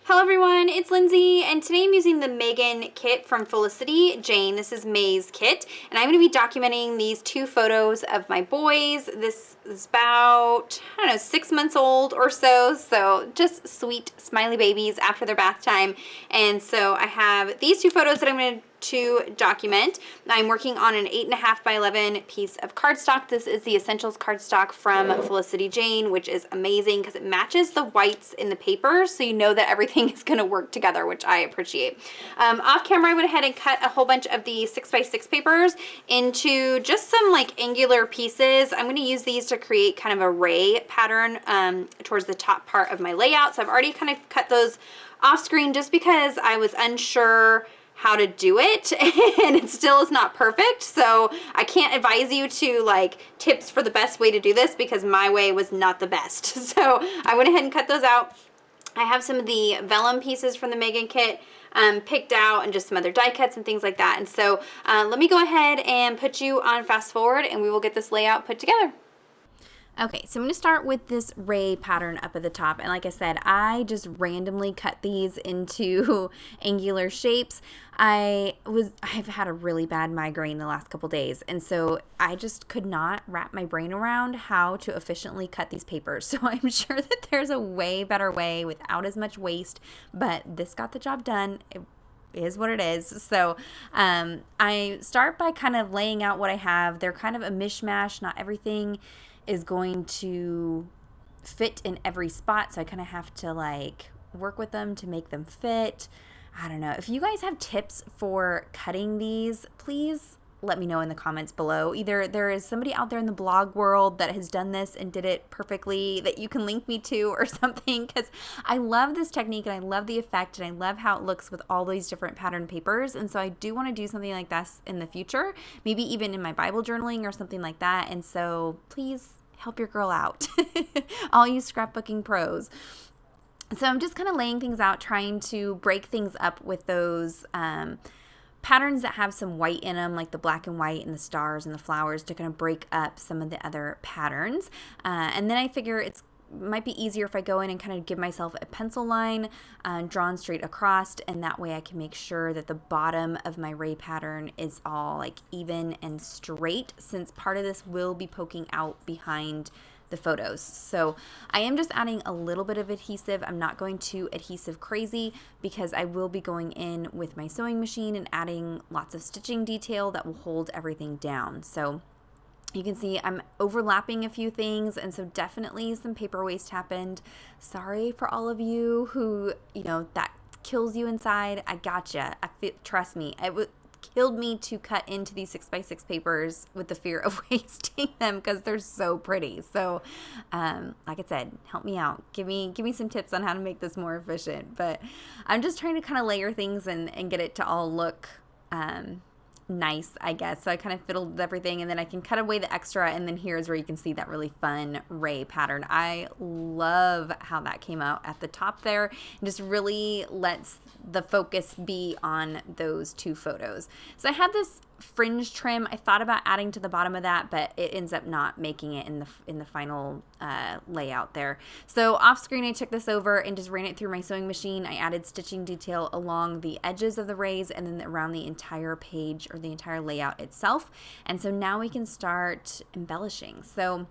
Hello everyone, it's Lindsay, and today I'm using the Megan kit from Felicity Jane. This is May's kit, and I'm going to be documenting these two photos of my boys. This is about, 6 months old or so just sweet, smiley babies after their bath time. And so I have these two photos that I'm going to document. I'm working on an 8.5 by 11 piece of cardstock. This is the Essentials cardstock from Felicity Jane, which is amazing because it matches the whites in the paper, so you know that everything is going to work together, which I appreciate. Off camera, I went ahead and cut a whole bunch of the 6x6 papers into just some like angular pieces. I'm going to use these to create kind of a ray pattern towards the top part of my layout. So I've already kind of cut those off screen just because I was unsure how to do it, and it still is not perfect, so I can't advise you to like tips for the best way to do this because my way was not the best. So I went ahead and cut those out. I have some of the vellum pieces from the Megan kit picked out, and just some other die cuts and things like that. And so let me go ahead and put you on fast forward and we will get this layout put together. Okay, so I'm going to start with this ray pattern up at the top, and like I said, I just randomly cut these into angular shapes. I've had a really bad migraine the last couple days, and so I just could not wrap my brain around how to efficiently cut these papers. So I'm sure that there's a way better way without as much waste, but this got the job done. It is what it is. So I start by kind of laying out what I have. They're kind of a mishmash. Not everything is going to fit in every spot, so I kind of have to like work with them to make them fit. I don't know. If you guys have tips for cutting these, please let me know in the comments below. Either there is somebody out there in the blog world that has done this and did it perfectly that you can link me to or something, because I love this technique and I love the effect and I love how it looks with all these different pattern papers. And so I do want to do something like this in the future, maybe even in my Bible journaling or something like that. And so please help your girl out. All you scrapbooking pros. So I'm just kind of laying things out, trying to break things up with those patterns that have some white in them, like the black and white and the stars and the flowers, to kind of break up some of the other patterns. And then I figure it might be easier if I go in and kind of give myself a pencil line drawn straight across, and that way I can make sure that the bottom of my ray pattern is all like even and straight, since part of this will be poking out behind the photos. So I am just adding a little bit of adhesive. I'm not going too adhesive crazy because I will be going in with my sewing machine and adding lots of stitching detail that will hold everything down. So you can see I'm overlapping a few things, and so definitely some paper waste happened. Sorry for all of you who, that kills you inside. I gotcha. Trust me, it killed me to cut into these 6x6 papers with the fear of wasting them because they're so pretty. So like I said, help me out. Give me some tips on how to make this more efficient. But I'm just trying to kind of layer things and get it to all look nice, I guess. So I kind of fiddled everything, and then I can cut away the extra, and then here's where you can see that really fun ray pattern. I love how that came out at the top there. It just really lets the focus be on those two photos. So I had this fringe trim I thought about adding to the bottom of that, but it ends up not making it in the final layout there. So off screen I took this over and just ran it through my sewing machine. I added stitching detail along the edges of the rays and then around the entire page or the entire layout itself. And so now we can start embellishing. So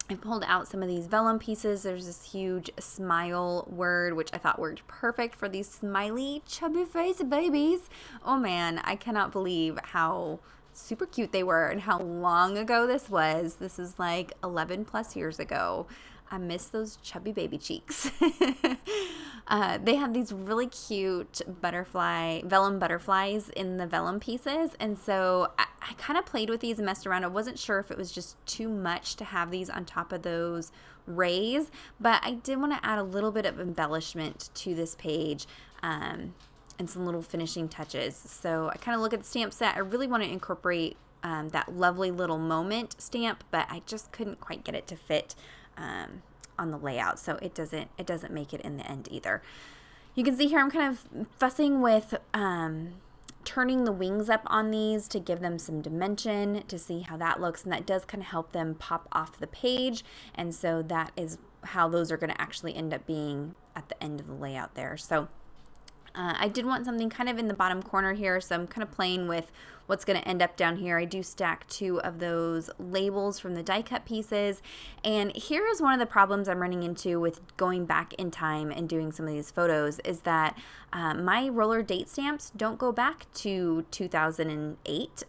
I pulled out some of these vellum pieces. There's this huge smile word, which I thought worked perfect for these smiley, chubby face babies. Oh man, I cannot believe how super cute they were and how long ago this was. This is like 11 plus years ago. I miss those chubby baby cheeks. They have these really cute vellum butterflies in the vellum pieces. And so I kind of played with these and messed around. I wasn't sure if it was just too much to have these on top of those rays, but I did want to add a little bit of embellishment to this page and some little finishing touches. So I kind of look at the stamp set. I really want to incorporate that lovely little moment stamp, but I just couldn't quite get it to fit on the layout, so it doesn't make it in the end either. You can see here I'm kind of fussing with turning the wings up on these to give them some dimension, to see how that looks, and that does kind of help them pop off the page. And so that is how those are going to actually end up being at the end of the layout there. So I did want something kind of in the bottom corner here, so I'm kind of playing with what's going to end up down here. I do stack 2 of those labels from the die cut pieces, and here is one of the problems I'm running into with going back in time and doing some of these photos is that my roller date stamps don't go back to 2008.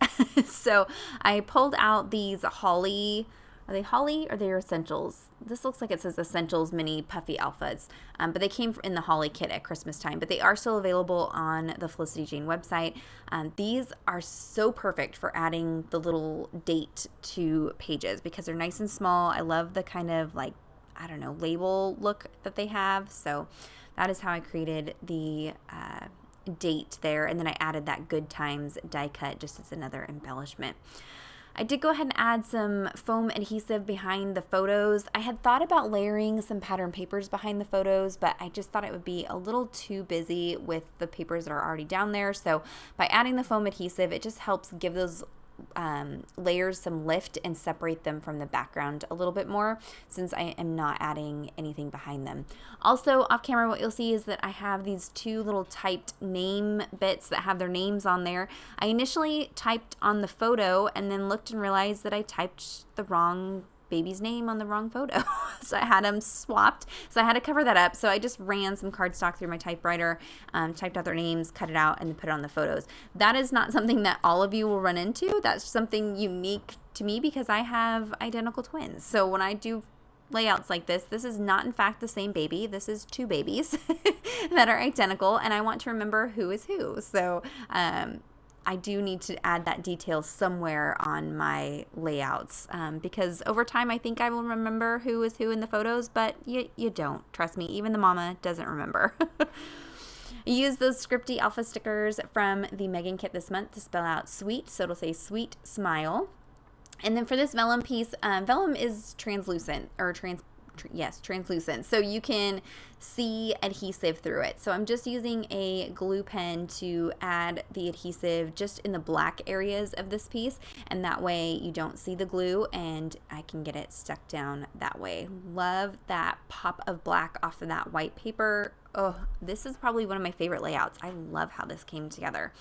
So I pulled out these Holly. Are they Holly or they're Essentials? This looks like it says Essentials Mini Puffy Alphas, but they came in the Holly kit at Christmas time, but they are still available on the Felicity Jane website. These are so perfect for adding the little date to pages because they're nice and small. I love the kind of like, I don't know, label look that they have. So that is how I created the date there, and then I added that Good Times die cut just as another embellishment. I did go ahead and add some foam adhesive behind the photos. I had thought about layering some pattern papers behind the photos, but I just thought it would be a little too busy with the papers that are already down there. So by adding the foam adhesive, it just helps give those layers some lift and separate them from the background a little bit more since I am not adding anything behind them. Also off camera, what you'll see is that I have these 2 little typed name bits that have their names on there. I initially typed on the photo and then looked and realized that I typed the wrong baby's name on the wrong photo. So I had them swapped. So I had to cover that up. So I just ran some cardstock through my typewriter, typed out their names, cut it out, and then put it on the photos. That is not something that all of you will run into. That's something unique to me because I have identical twins. So when I do layouts like this is not in fact the same baby. This is 2 babies that are identical, and I want to remember who is who. So I do need to add that detail somewhere on my layouts because over time I think I will remember who is who in the photos, but you don't. Trust me, even the mama doesn't remember. I used those scripty alpha stickers from the Megan kit this month to spell out sweet, so it'll say sweet smile. And then for this vellum piece, vellum is translucent or translucent, so you can see adhesive through it. So I'm just using a glue pen to add the adhesive just in the black areas of this piece, and that way you don't see the glue and I can get it stuck down that way. Love that pop of black off of that white paper. Oh, this is probably one of my favorite layouts. I love how this came together.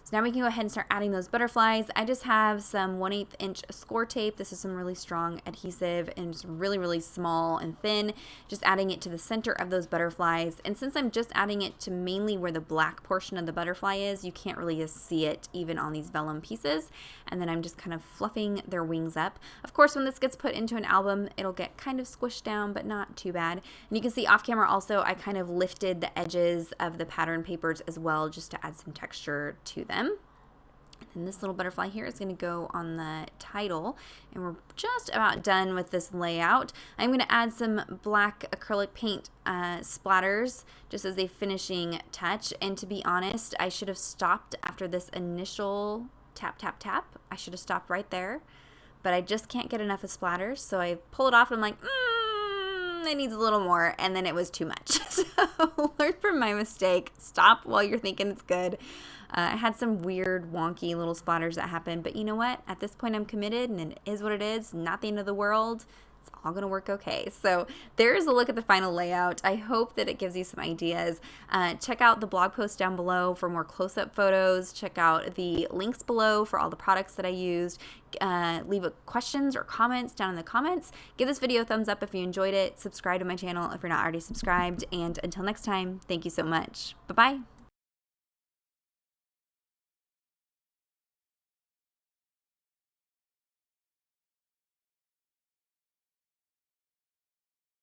So now we can go ahead and start adding those butterflies. I just have some 1/8 inch score tape. This is some really strong adhesive and just really, really small and thin. Just adding it to the center of those butterflies. And since I'm just adding it to mainly where the black portion of the butterfly is, you can't really see it even on these vellum pieces. And then I'm just kind of fluffing their wings up. Of course, when this gets put into an album, it'll get kind of squished down, but not too bad. And you can see off camera also, I kind of lifted the edges of the pattern papers as well, just to add some texture to them. And this little butterfly here is going to go on the title, and we're just about done with this layout. I'm going to add some black acrylic paint splatters just as a finishing touch, and to be honest, I should have stopped after this initial tap, tap, tap. I should have stopped right there, but I just can't get enough of splatters, so I pull it off and I'm like, it needs a little more, and then it was too much. So learn from my mistake. Stop while you're thinking it's good. I had some weird, wonky little splatters that happened, but you know what? At this point, I'm committed, and it is what it is. Not the end of the world. It's all going to work okay. So there's a look at the final layout. I hope that it gives you some ideas. Check out the blog post down below for more close-up photos. Check out the links below for all the products that I used. Leave questions or comments down in the comments. Give this video a thumbs up if you enjoyed it. Subscribe to my channel if you're not already subscribed. And until next time, thank you so much. Bye-bye.